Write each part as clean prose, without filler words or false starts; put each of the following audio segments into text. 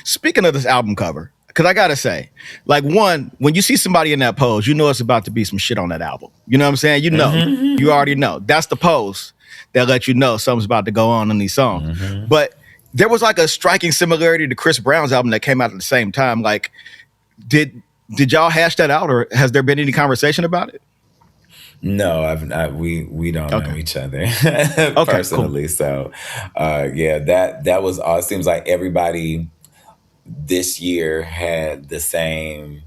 Speaking of this album cover, because I gotta say, like, one, when you see somebody in that pose, you know it's about to be some shit on that album. You know what I'm saying? You know, you already know. That's the pose that let you know something's about to go on in these songs. But there was like a striking similarity to Chris Brown's album that came out at the same time. Like, did y'all hash that out, or has there been any conversation about it? No, we don't know each other personally. Cool. So, yeah, that was all. It seems like everybody this year had the same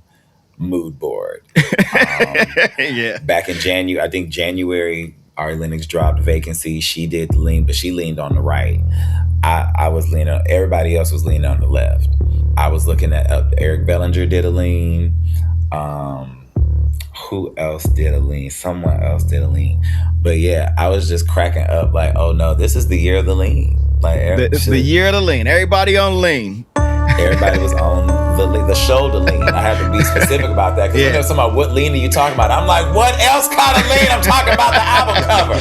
mood board. Yeah. Back in January, I think January, Ari Lennox dropped Vacancy. She did lean, but she leaned on the right. I was leaning on, everybody else was leaning on the left. I was looking at Eric Bellinger did a lean. Who else did a lean? Someone else did a lean. But yeah, I was just cracking up like, oh no, this is the year of the lean. Like it's the year of the lean. Everybody on lean. Everybody was on the shoulder lean. I have to be specific about that because when they're talking about what lean are you talking about, I'm like, what else kind of lean? I'm talking about the album cover.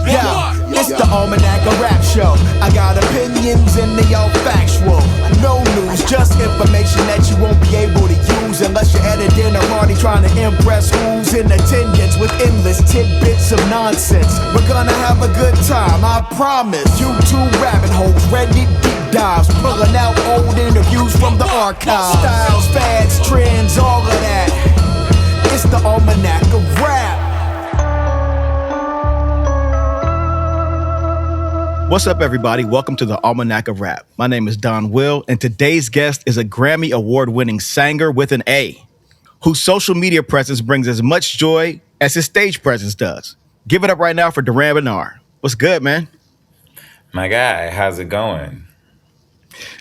Yeah, it's the Almanac of Rap show. I got opinions and they all factual. No news, just information that you won't be able to use unless you're at a dinner party trying to impress who's in attendance with endless tidbits of nonsense. We're gonna have a good time, I promise. YouTube rabbit holes, Reddit deep dives, pulling out old interviews from the archives. Styles, fads, trends, all of that. It's the Almanac of Rap. What's up, everybody? Welcome to the Almanac of Rap. My name is Donwill, and today's guest is a Grammy Award-winning singer with an A, whose social media presence brings as much joy as his stage presence does. Give it up right now for Durand Bernarr. What's good, man? My guy, how's it going?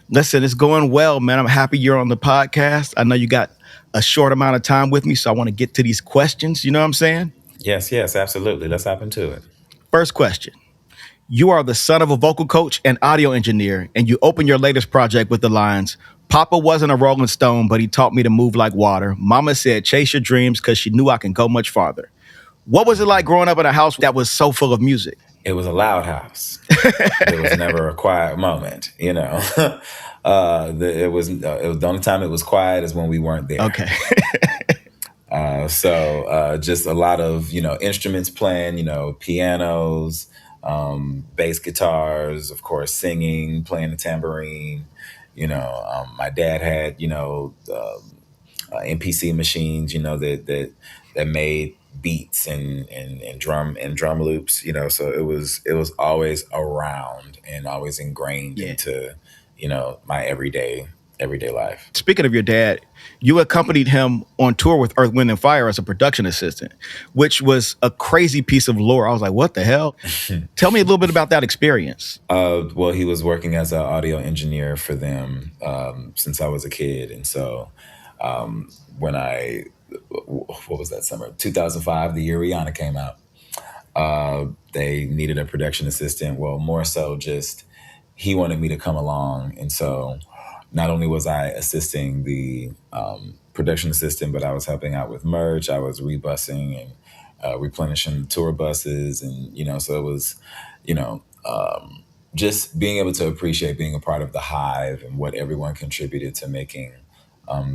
Listen, it's going well, man. I'm happy you're on the podcast. I know you got a short amount of time with me, so I want to get to these questions. You know what I'm saying? Yes, absolutely. Let's hop into it. First question. You are the son of a vocal coach and audio engineer, and you open your latest project with the lines, "Papa wasn't a Rolling Stone, but he taught me to move like water. Mama said, chase your dreams because she knew I can go much farther." What was it like growing up in a house that was so full of music? It was a loud house. It was never a quiet moment, you know. It was the only time it was quiet is when we weren't there. Okay. So just a lot of, instruments playing, pianos, bass guitars, of course, singing, playing the tambourine. My dad had, MPC machines, that made beats and drum loops, so it was always around and always ingrained into, my everyday life. Speaking of your dad, you accompanied him on tour with Earth, Wind & Fire as a production assistant, which was a crazy piece of lore. I was like, what the hell? Tell me a little bit about that experience. Well, he was working as an audio engineer for them since I was a kid. And so when what was that summer? 2005, the year Rihanna came out. They needed a production assistant. Well, more so just he wanted me to come along. And so not only was I assisting the production assistant, but I was helping out with merch. I was rebusing and replenishing tour buses. And, so it was, just being able to appreciate being a part of the hive and what everyone contributed to making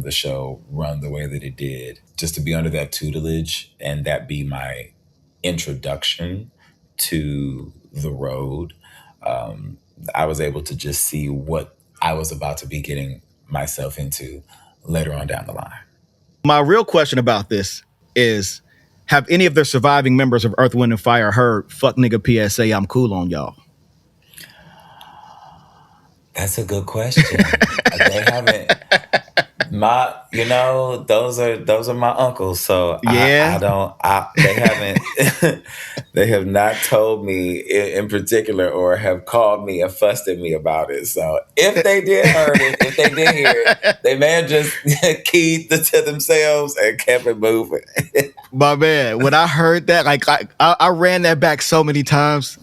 the show run the way that it did. Just to be under that tutelage and that be my introduction to the road. I was able to just see what I was about to be getting myself into later on down the line. My real question about this is, have any of the surviving members of Earth, Wind & Fire heard "Fuck Nigga PSA, I'm cool on y'all"? That's a good question. They haven't. Those are my uncles. So yeah, they haven't. They have not told me in particular or have called me and fussed at me about it. So if they did if they did hear it, they may have just keyed to themselves and kept it moving. My man, when I heard that, like I ran that back so many times.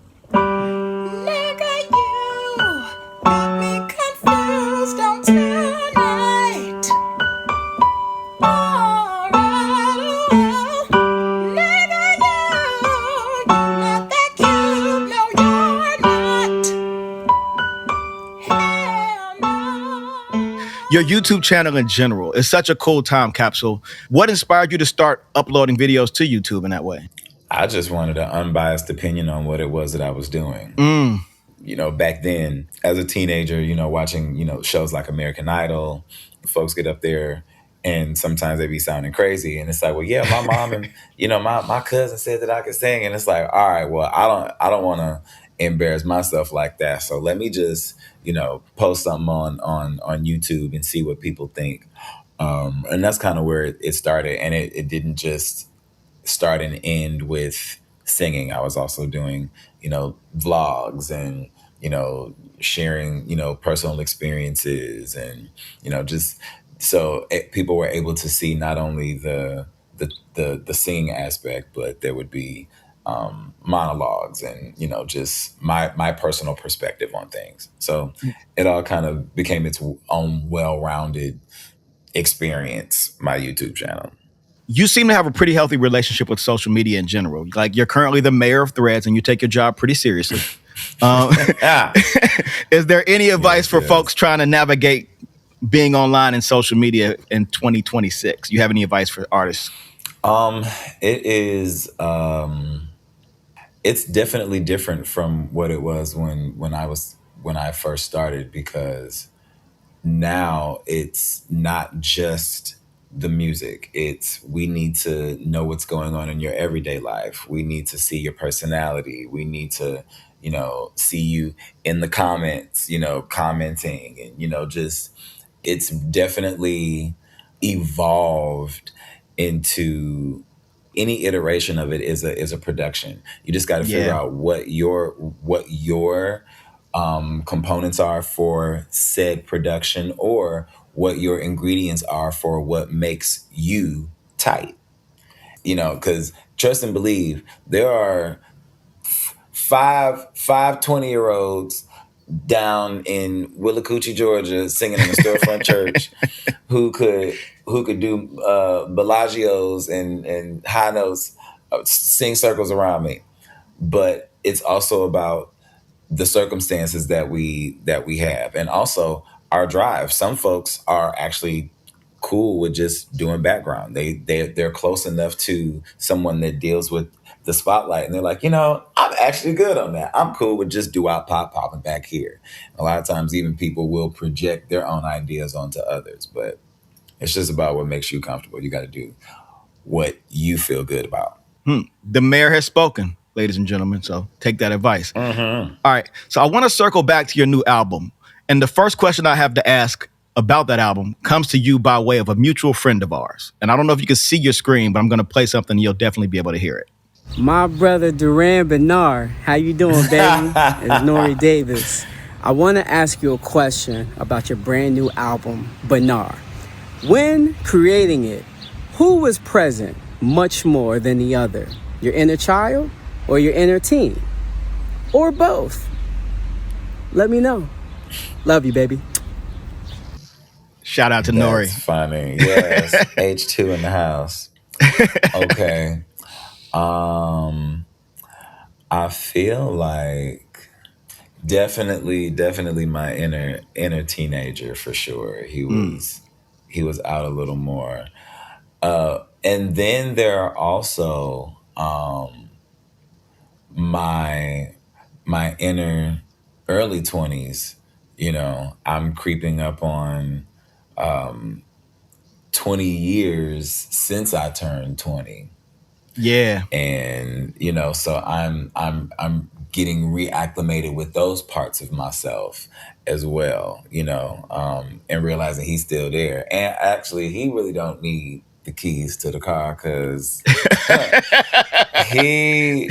your YouTube channel in general is such a cool time capsule. What inspired you to start uploading videos to YouTube in that way? I just wanted an unbiased opinion on what it was that I was doing. Back then, as a teenager, watching, shows like American Idol, folks get up there and sometimes they be sounding crazy. And it's like, well, yeah, my mom and, my cousin said that I could sing. And it's like, all right, well, I don't want to embarrass myself like that. So let me just, post something on YouTube and see what people think. And that's kind of where it started. And it didn't just start and end with singing. I was also doing, vlogs and, sharing, personal experiences and, just so people were able to see not only the singing aspect, but there would be monologues and, just my personal perspective on things. So it all kind of became its own well-rounded experience, my YouTube channel. You seem to have a pretty healthy relationship with social media in general. Like, you're currently the mayor of Threads and you take your job pretty seriously. Is there any advice for folks trying to navigate being online and social media in 2026? You have any advice for artists? It is, it's definitely different from what it was when I first started, because now it's not just the music. We need to know what's going on in your everyday life. We need to see your personality. We need to, see you in the comments, commenting and, just, it's definitely evolved into any iteration of it is a production. You just got to figure out what your components are for said production, or what your ingredients are for what makes you tight. Because trust and believe, there are five 20-year-olds down in Willacoochee, Georgia, singing in a storefront church who could do Bellagios and high notes, sing circles around me. But it's also about the circumstances that we have, and also our drive. Some folks are actually cool with just doing background. They're close enough to someone that deals with the spotlight, and they're like, I'm actually good on that. I'm cool with just doo-wop popping back here. A lot of times, even people will project their own ideas onto others, but it's just about what makes you comfortable. You got to do what you feel good about. The mayor has spoken, ladies and gentlemen, so take that advice. Mm-hmm. All right, so I want to circle back to your new album. And the first question I have to ask about that album comes to you by way of a mutual friend of ours. And I don't know if you can see your screen, but I'm going to play something and you'll definitely be able to hear it. My brother Durand Bernarr, how you doing, baby? It's Nori Davis. I want to ask you a question about your brand new album, Bernarr. When creating it, who was present much more than the other? Your inner child or your inner teen? Or both? Let me know. Love you, baby. Shout out to Nori. That's funny. Yes. H2 in the house. Okay. I feel like definitely my inner teenager for sure. He was out a little more. And then there are also my inner early 20s. I'm creeping up on 20 years since I turned 20. Yeah. And, so I'm getting reacclimated with those parts of myself as well, and realizing he's still there. And actually, he really don't need the keys to the car, because he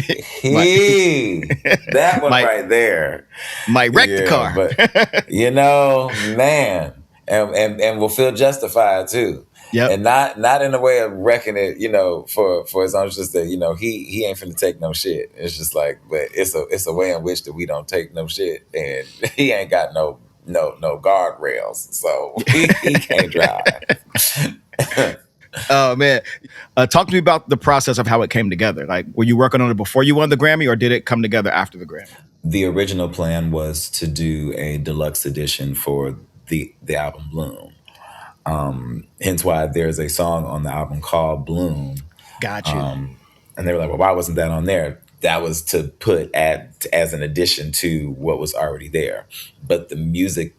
that one right there might wreck the car. But man, and will feel justified too. Yep. And not in a way of wrecking it, for his own, just that, he ain't finna take no shit. It's just like, but it's a way in which that we don't take no shit, and he ain't got no guardrails, so he can't drive. Oh man, talk to me about the process of how it came together. Like, were you working on it before you won the Grammy, or did it come together after the Grammy? The original plan was to do a deluxe edition for the album Bloom. Hence why there's a song on the album called Bloom. Got you. And they were like, well, why wasn't that on there? That was to put as an addition to what was already there. But the music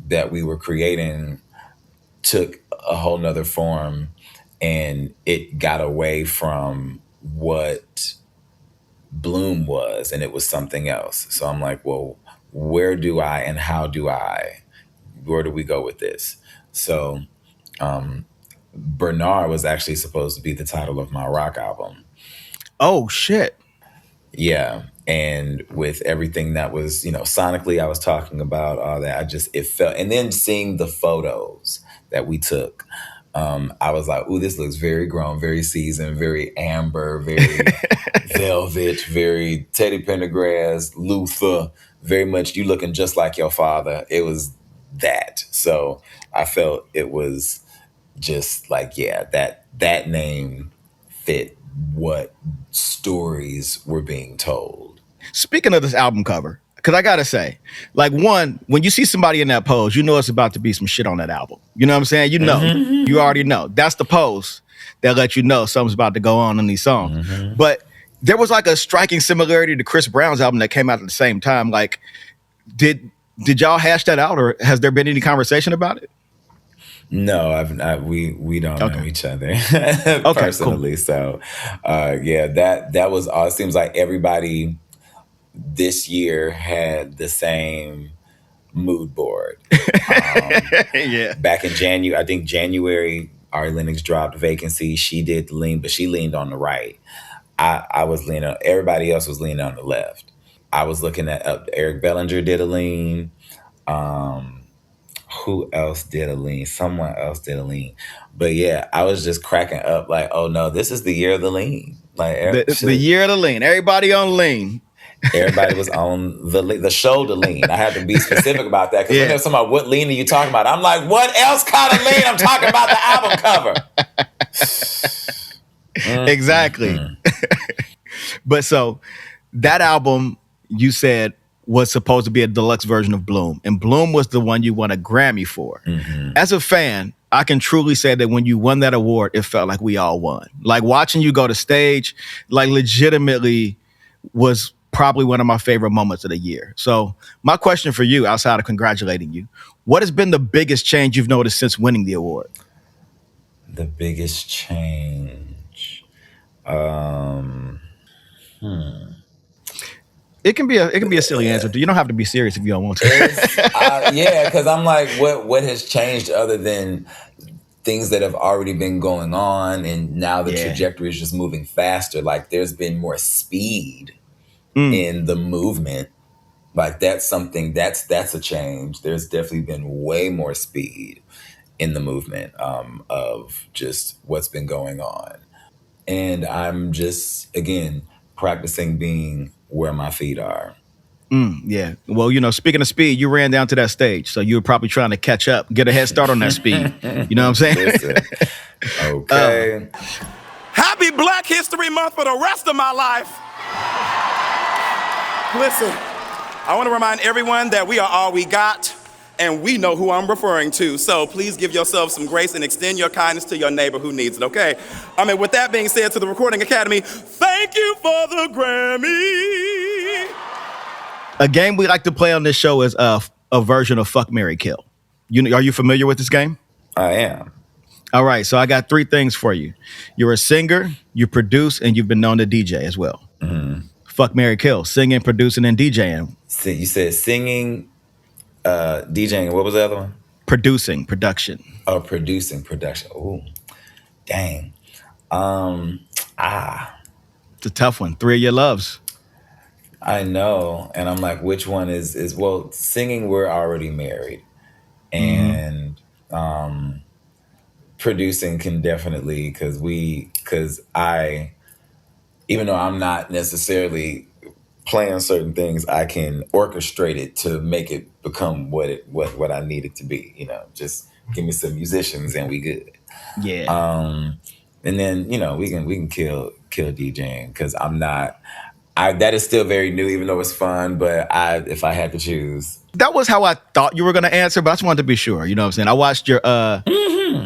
that we were creating took a whole nother form, and it got away from what Bloom was, and it was something else. So I'm like, well, where do we go with this? So Bernarr was actually supposed to be the title of my rock album. Oh shit. Yeah. And with everything that was, sonically I was talking about, all that, it felt, and then seeing the photos that we took, I was like, ooh, this looks very grown, very seasoned, very amber, very velvet, very Teddy Pendergrass, Luther, very much you looking just like your father. It was that. So I felt it was just like, yeah, that name fit what stories were being told. Speaking of this album cover, because I gotta say, like, one, when you see somebody in that pose, you know it's about to be some shit on that album. You know what I'm saying? You know, you already know. That's the pose that lets you know something's about to go on in these songs. But there was like a striking similarity to Chris Brown's album that came out at the same time. Like, did y'all hash that out, or has there been any conversation about it? No, we don't know each other personally. Cool. So, that was all. It seems like everybody this year had the same mood board. Yeah. Back in January, I think January, Ari Lennox dropped Vacancy. She did lean, but she leaned on the right. I was leaning. Everybody else was leaning on the left. I was looking at Eric Bellinger did a lean. Who else did a lean? Someone else did a lean. But yeah, I was just cracking up like, oh no, this is the year of the lean. Like the year of the lean. Everybody on lean. Everybody was on the shoulder lean. I had to be specific about that, because when they're talking about what lean are you talking about, I'm like, what else kind of lean? I'm talking about the album cover. Exactly. But so that album, you said, was supposed to be a deluxe version of Bloom, and Bloom was the one you won a Grammy for. As a fan, I can truly say that when you won that award, it felt like we all won. Like, watching you go to stage, like, legitimately was probably one of my favorite moments of the year. So my question for you, outside of congratulating you, what has been the biggest change you've noticed since winning the award? The biggest change. It can be a silly answer. You don't have to be serious if you don't want to. Yeah, because I'm like, what has changed other than things that have already been going on, and now the trajectory is just moving faster. Like, there's been more speed in the movement. Like, that's something that's a change. There's definitely been way more speed in the movement of just what's been going on. And I'm just, again, practicing being where my feet are. Yeah. Well, speaking of speed, you ran down to that stage, so you were probably trying to catch up, get a head start on that speed. You know what I'm saying? Listen. Okay. Happy Black History Month for the rest of my life. Listen, I want to remind everyone that we are all we got, and we know who I'm referring to. So please give yourself some grace and extend your kindness to your neighbor who needs it, okay? With that being said, to the Recording Academy, thank you for the Grammy. A game we like to play on this show is a version of Fuck, Marry, Kill. Are you familiar with this game? I am. All right, so I got 3 things for you. You're a singer, you produce, and you've been known to DJ as well. Fuck, Marry, Kill. Singing, producing, and DJing. So you said singing, DJing. What was the other one? Production. Oh, production. Ooh, dang. It's a tough one. 3 of your loves. I know, and I'm like, which one is well, singing, we're already married, and producing can definitely, because I, even though I'm not necessarily playing certain things, I can orchestrate it to make it become what I need it to be. Just give me some musicians and we good. Yeah. And then we can kill DJing, because I'm not. That is still very new, even though it's fun. But if I had to choose, that was how I thought you were going to answer, but I just wanted to be sure. You know what I'm saying? I watched your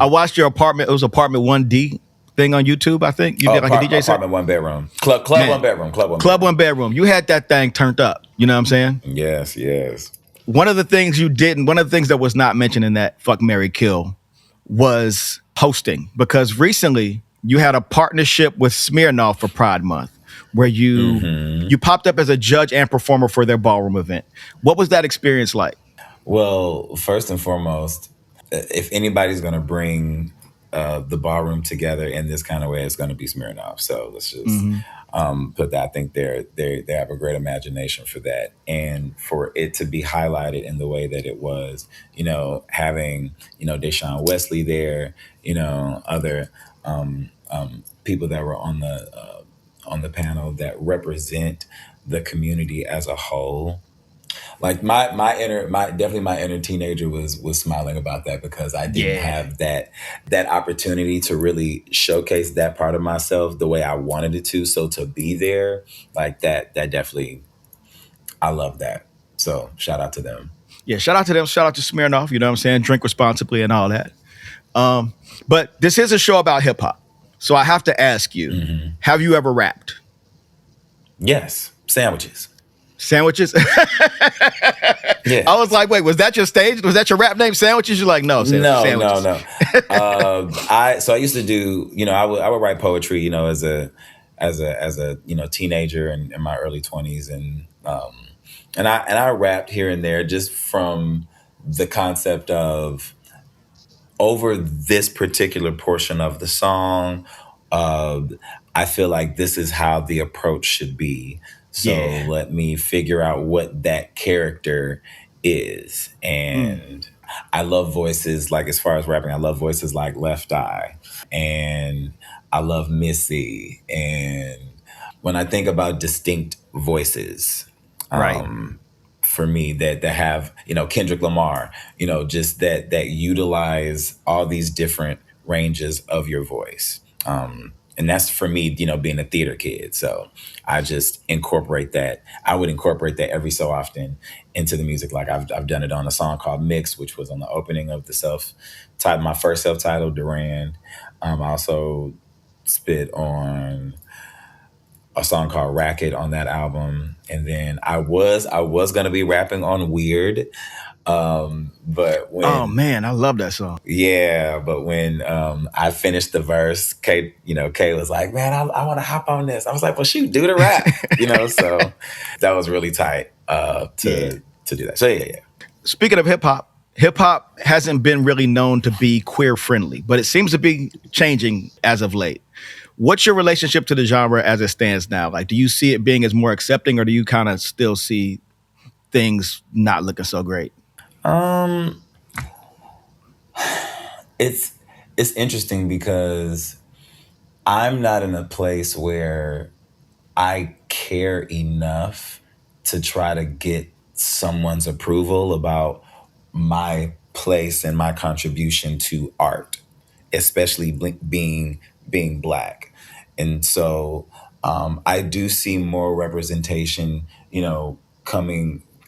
I watched your apartment. It was apartment 1D thing on YouTube. I think you did like a DJ set. Apartment 1 bedroom. Club Man. 1 bedroom. Club 1 Club bedroom. 1 bedroom. You had that thing turned up. You know what I'm saying? Yes, yes. One of the things you didn't, one of the things that was not mentioned in that Fuck, Marry, Kill was hosting, because recently you had a partnership with Smirnoff for Pride Month, where you popped up as a judge and performer for their ballroom event. What was that experience like? Well, first and foremost, if anybody's going to bring the ballroom together in this kind of way, it's going to be Smirnoff. So let's just put that. I think they have a great imagination for that, and for it to be highlighted in the way that it was. You know, having Deshaun Wesley there, other people that were on the panel that represent the community as a whole. Like my inner teenager was smiling about that, because I didn't have that opportunity to really showcase that part of myself the way I wanted it to. So to be there, like that definitely, I love that. So shout out to them. Yeah, shout out to them. Shout out to Smirnoff. You know what I'm saying? Drink responsibly and all that. But this is a show about hip hop, so I have to ask you: have you ever rapped? Yes, sandwiches. Sandwiches? Yeah. I was like, wait, was that your stage? Was that your rap name, Sandwiches? You're like, no, Sandwiches. No. I used to do, I would write poetry, as a teenager and in my early 20s, and I rapped here and there, just from the concept of, over this particular portion of the song, I feel like this is how the approach should be. So let me figure out what that character is. And I love voices, like, as far as rapping, I love voices like Left Eye, and I love Missy. And when I think about distinct voices, for me, that have, Kendrick Lamar, just that utilize all these different ranges of your voice. And that's, for me, being a theater kid. So I just incorporate that. I would incorporate that every so often into the music. Like I've done it on a song called Mix, which was on the opening of my first self-titled, Durand. I also spit on a song called Racket on that album. And then I was going to be rapping on Weird. But when, oh man, I love that song. Yeah, but when I finished the verse, Kay was like, "Man, I want to hop on this." I was like, "Well, shoot, do the rap," So that was really tight to do that. So yeah. Speaking of hip hop hasn't been really known to be queer friendly, but it seems to be changing as of late. What's your relationship to the genre as it stands now? Like, do you see it being as more accepting, or do you kind of still see things not looking so great? It's interesting, because I'm not in a place where I care enough to try to get someone's approval about my place and my contribution to art, especially being Black. And so I do see more representation,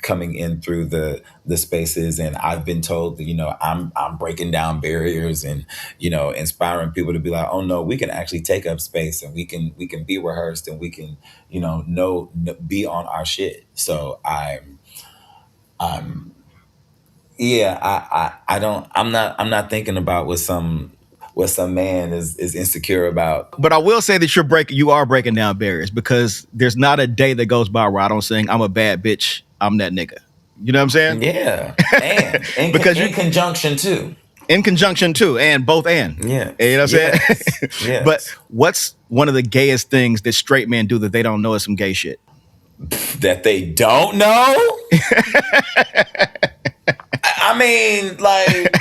coming in through the spaces. And I've been told that, I'm breaking down barriers and, inspiring people to be like, oh no, we can actually take up space, and we can be rehearsed, and we can, be on our shit. So I'm not thinking about what some man is insecure about. But I will say that you are breaking down barriers, because there's not a day that goes by where I don't sing, I'm a bad bitch, I'm that nigga. You know what I'm saying? Yeah. And because in conjunction too. In conjunction too, and both and. Yeah. You know what I'm saying? Yes. But what's one of the gayest things that straight men do that they don't know is some gay shit? That they don't know? I mean, like...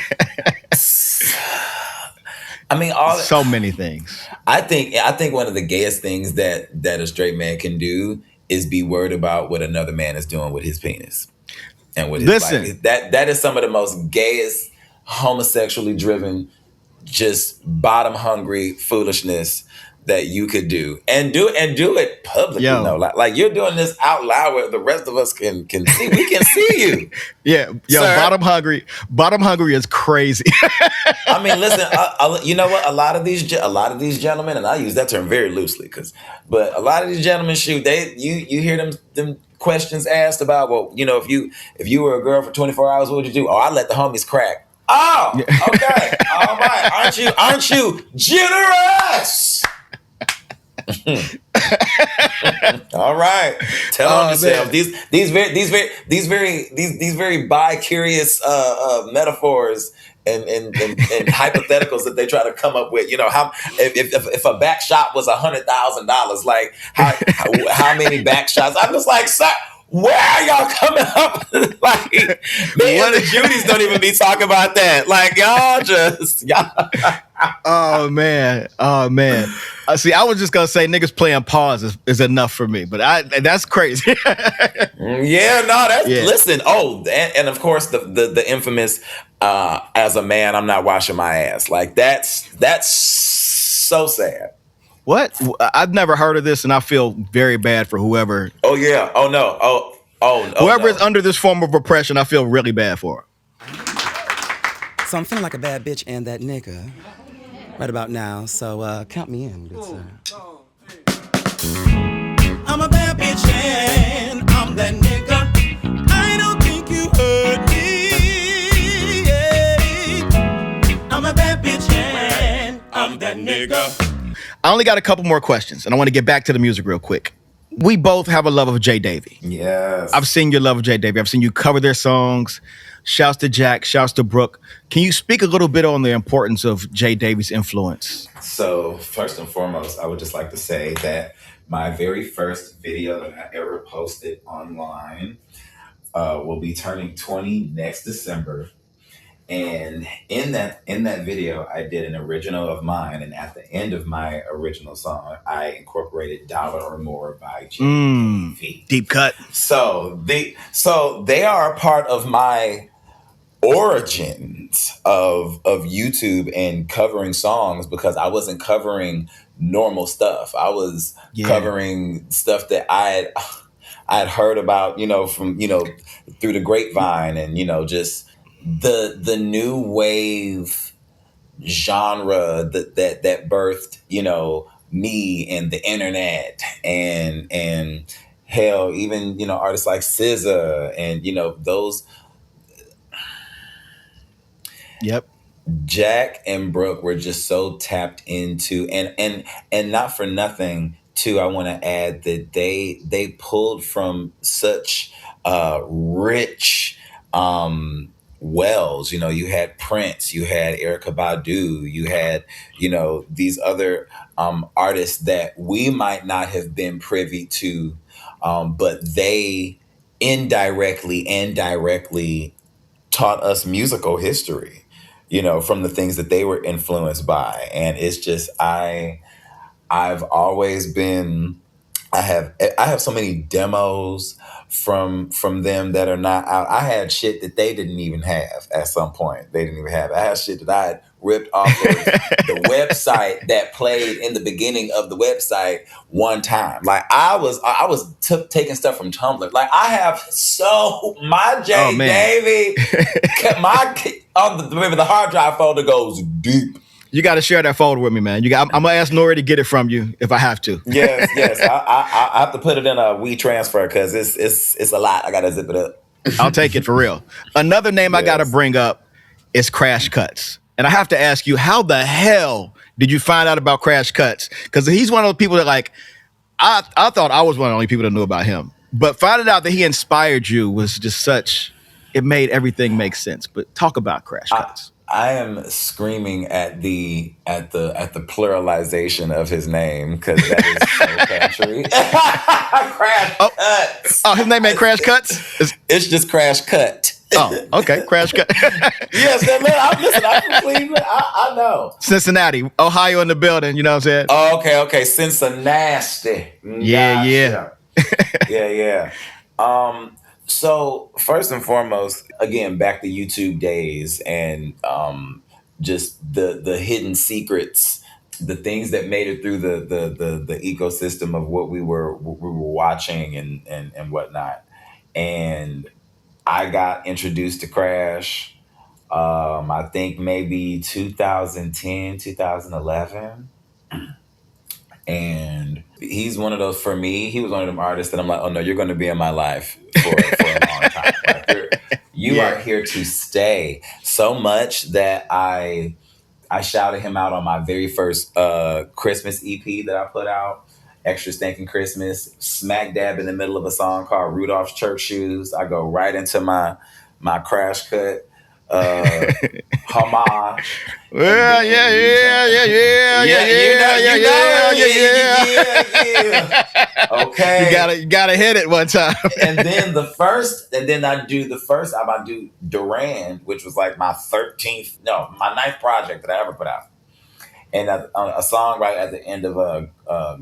so many things. I think one of the gayest things that a straight man can do is be worried about what another man is doing with his penis and with his body. That is some of the most gayest, homosexually driven just bottom hungry foolishness that you could do and do it publicly. Yo. Like you're doing this out loud where the rest of us can see. We can see you. Yeah, yo, Sir. bottom hungry is crazy. I mean, listen. You know what? A lot of these gentlemen, and I use that term very loosely, but a lot of these gentlemen, shoot, you hear them questions asked about, well, you know, if you were a girl for 24 hours, what would you do? Oh, I let the homies crack. Oh, okay, all right. Aren't you generous? All right, tell on yourself. These very bi-curious metaphors and hypotheticals that they try to come up with. You know, how if a back shot was $100,000, like how many back shots? I'm just like, sir, where are y'all coming up? Like, me and the Judies don't even be talking about that. Like, y'all. Oh man. See, I was just gonna say niggas playing pause is enough for me, but that's crazy. Listen. Oh, and of course the infamous as a man, I'm not washing my ass. Like that's so sad. What? I've never heard of this, and I feel very bad for whoever. Oh yeah. Oh no. Whoever is no. under this form of oppression, I feel really bad for. So I'm feeling like a bad bitch and that nigga right about now. So count me in, good sir. I'm a bad bitch and I'm that nigga. I don't think you heard me. Yeah. I'm a bad bitch and I'm that nigga. I only got a couple more questions, and I want to get back to the music real quick. We both have a love of J. Davy. Yes. I've seen your love of J. Davy. I've seen you cover their songs. Shouts to Jack. Shouts to Brooke. Can you speak a little bit on the importance of J. Davy's influence? So first and foremost, I would just like to say that my very first video that I ever posted online will be turning 20 next December. And in that video, I did an original of mine, and at the end of my original song, I incorporated "Dollar or More" by J.V. Deep cut. So they are a part of my origins of YouTube and covering songs, because I wasn't covering normal stuff. I was covering stuff that I had heard about, from through the grapevine, and just the new wave genre that birthed me and the internet and hell, even artists like SZA and those. Yep. Jack and Brooke were just so tapped into, and not for nothing too, I want to add that they pulled from such rich wells. You had Prince, you had Erykah Badu, you had these other artists that we might not have been privy to, but they indirectly and directly taught us musical history, from the things that they were influenced by. And it's just I've always been, I have so many demos from them that are not out. I had shit that they didn't even have at some point. They didn't even have. I had shit that I had ripped off of the website that played in the beginning of the website one time. Like I was taking stuff from Tumblr. Like I have my J. Davy, remember the hard drive folder goes deep. You got to share that folder with me, man. I'm gonna ask Nori to get it from you if I have to. Yes. I have to put it in a WeTransfer because it's a lot. I gotta zip it up. I'll take it for real. Another name I gotta bring up is Crash Cuts, and I have to ask you, how the hell did you find out about Crash Cuts? Because he's one of those people that I thought I was one of the only people that knew about him, but finding out that he inspired you was just it made everything make sense. But talk about Crash Cuts. I am screaming at the pluralization of his name because that is so country. Crash Cuts. Oh, his name ain't Crash Cuts? It's just Crash Cut. Oh, okay, Crash Cut. Yes, man, I'm from Cleveland. I know. Cincinnati, Ohio in the building. You know what I'm saying? Oh, okay, Cincinnati. Yeah. Yeah. So first and foremost, again, back to YouTube days, and just the hidden secrets, the things that made it through the ecosystem of what we were watching and whatnot. And I got introduced to Crash, I think maybe 2010, 2011. And he's one of those, for me, he was one of them artists that I'm like, oh no, you're going to be in my life for a long time. Like, you are here to stay. So much that I shouted him out on my very first Christmas EP that I put out, Extra Stinking Christmas, smack dab in the middle of a song called Rudolph's Church Shoes. I go right into my Crash cut homage. Well, yeah. Okay. You gotta hit it one time. and then I do Durand, which was like my 9th project that I ever put out. And a song right at the end of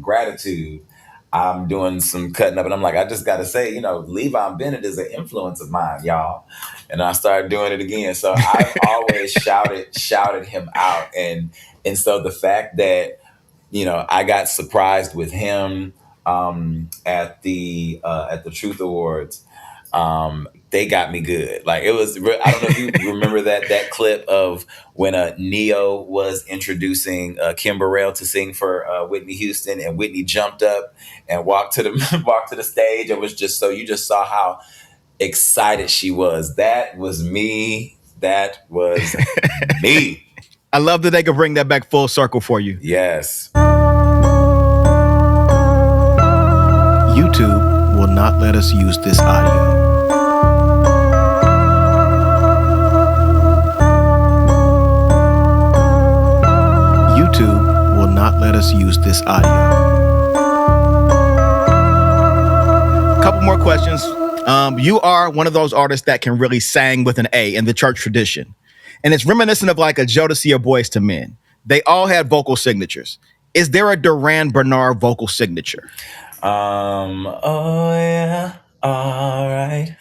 Gratitude, I'm doing some cutting up, and I'm like, I just got to say, Levi Bennett is an influence of mine, y'all. And I started doing it again. So I've always shouted him out. And so the fact that, I got surprised with him at the Truth Awards, they got me good. Like, it was, I don't know if you remember that clip of when Neo was introducing Kim Burrell to sing for Whitney Houston, and Whitney jumped up and walked to the stage. It was just, so you just saw how excited she was. That was me. That was me. I love that they could bring that back full circle for you. Yes. YouTube will not let us use this audio. YouTube will not let us use this audio. Couple more questions. You are one of those artists that can really sing with an A in the church tradition. And it's reminiscent of like a Jodeci or Boyz II Men. They all had vocal signatures. Is there a Durand Bernarr vocal signature? Oh yeah, all right.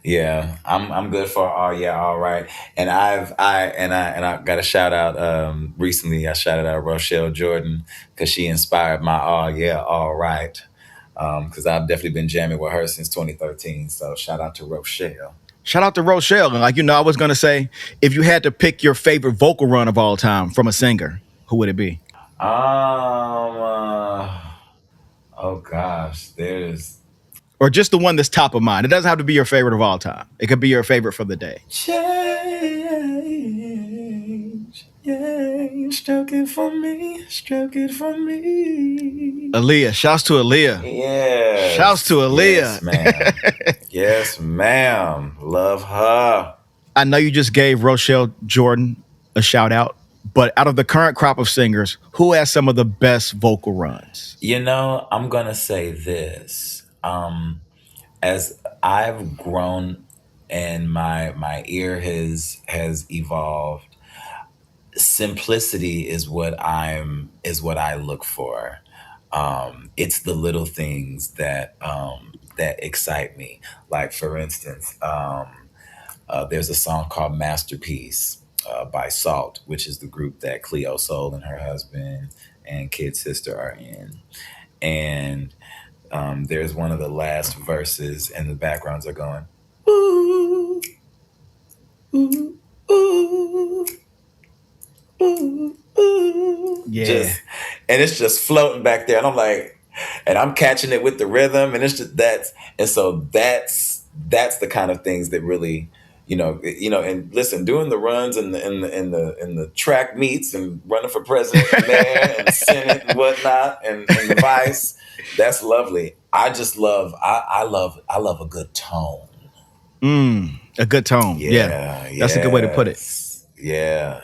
Yeah, I'm good for all right. And I got a shout out. Recently, I shouted out Rochelle Jordan because she inspired my all right. Because I've definitely been jamming with her since 2013. So shout out to Rochelle. Shout out to Rochelle. And I was gonna say, if you had to pick your favorite vocal run of all time from a singer, who would it be? Oh gosh, or just the one that's top of mind. It doesn't have to be your favorite of all time. It could be your favorite for the day. Stroke it for me. Aaliyah. Shouts to Aaliyah. Yeah. Shouts to Aaliyah. Yes, ma'am. Yes, ma'am. Love her. I know you just gave Rochelle Jordan a shout out, but out of the current crop of singers, who has some of the best vocal runs? I'm going to say this. As I've grown and my ear has evolved, simplicity is what I look for. It's the little things that excite me. Like, for instance, there's a song called Masterpiece by Salt, which is the group that Cleo Sol and her husband and kid sister are in. And there's one of the last verses, and the backgrounds are going, ooh, ooh, ooh, ooh, ooh. Yeah. And it's just floating back there. And I'm like, and I'm catching it with the rhythm. And it's just that's the kind of things that really, and listen, doing the runs and the track meets and running for president and mayor and Senate and whatnot and the vice, that's lovely. I just love a good tone. A good tone. Yeah. That's a good way to put it. Yeah.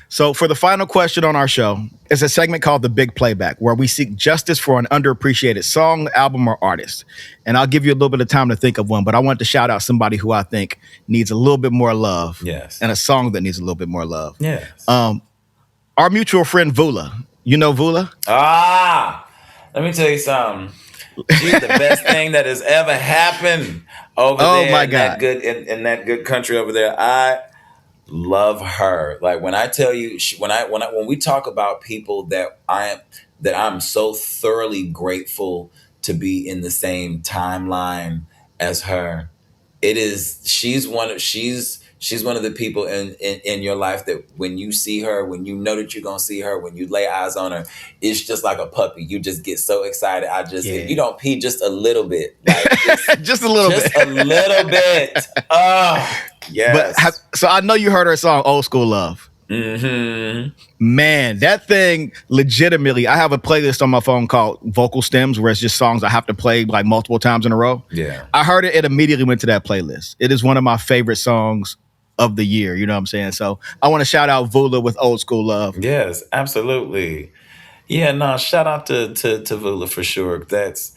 So for the final question on our show, it's a segment called The Big Playback, where we seek justice for an underappreciated song, album, or artist. And I'll give you a little bit of time to think of one, but I want to shout out somebody who I think needs a little bit more love. Yes. And a song that needs a little bit more love. Yes. Our mutual friend Vula You know Vula? Let me tell you something. She's the best thing that has ever happened over Oh there my in God. in that good country over there. I love her. Like when I tell you, when we talk about people that I'm so thoroughly grateful to be in the same timeline as her. It is she's one of the people in your life that when you see her, when you know that you're gonna see her, when you lay eyes on her, it's just like a puppy. You just get so excited. If you don't pee just a little bit, like Just a little bit. just a little bit. Oh, yes. So I know you heard her song "Old School Love." Mm-hmm. Man, that thing legitimately. I have a playlist on my phone called Vocal Stems, where it's just songs I have to play like multiple times in a row. Yeah. I heard it. It immediately went to that playlist. It is one of my favorite songs of the year. You know what I'm saying? So I want to shout out Vula with "Old School Love." Yes, absolutely. Yeah, no, shout out to Vula for sure. That's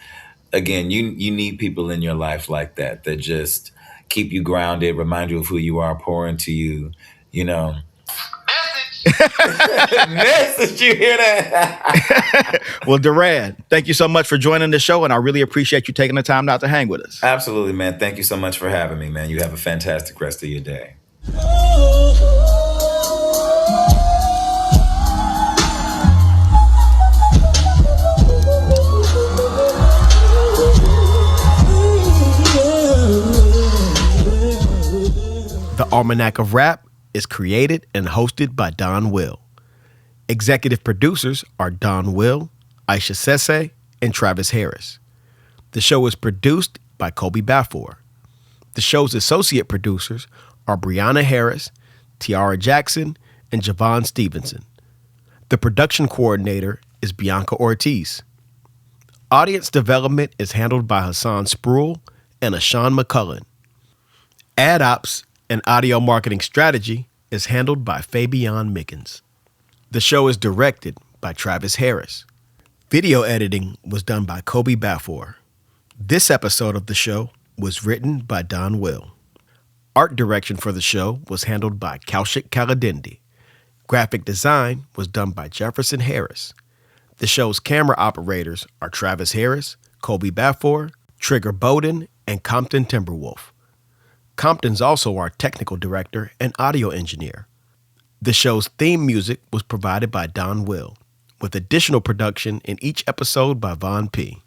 again, you need people in your life like that just keep you grounded, remind you of who you are, pour into you, you know. Message, you hear that? Well, Durand, thank you so much for joining the show, and I really appreciate you taking the time out to hang with us. Absolutely, man. Thank you so much for having me, man. You have a fantastic rest of your day. The Almanac of Rap is created and hosted by Donwill. Executive producers are Donwill, Aisha Sese, and Travis Harris. The show is produced by Kobe Bafor. The show's associate producers are Brianna Harris, Tiara Jackson, and Javon Stevenson. The production coordinator is Bianca Ortiz. Audience development is handled by Hassan Spruill and Ashawn McCullen. Ad ops and audio marketing strategy is handled by Fabian Mickens. The show is directed by Travis Harris. Video editing was done by Kobe Bafor. This episode of the show was written by Donwill. Art direction for the show was handled by Kaushik Kaladendi. Graphic design was done by Jefferson Harris. The show's camera operators are Travis Harris, Kobe Bafor, Trigger Bowden, and Compton Timberwolf. Compton's also our technical director and audio engineer. The show's theme music was provided by Donwill, with additional production in each episode by Von P.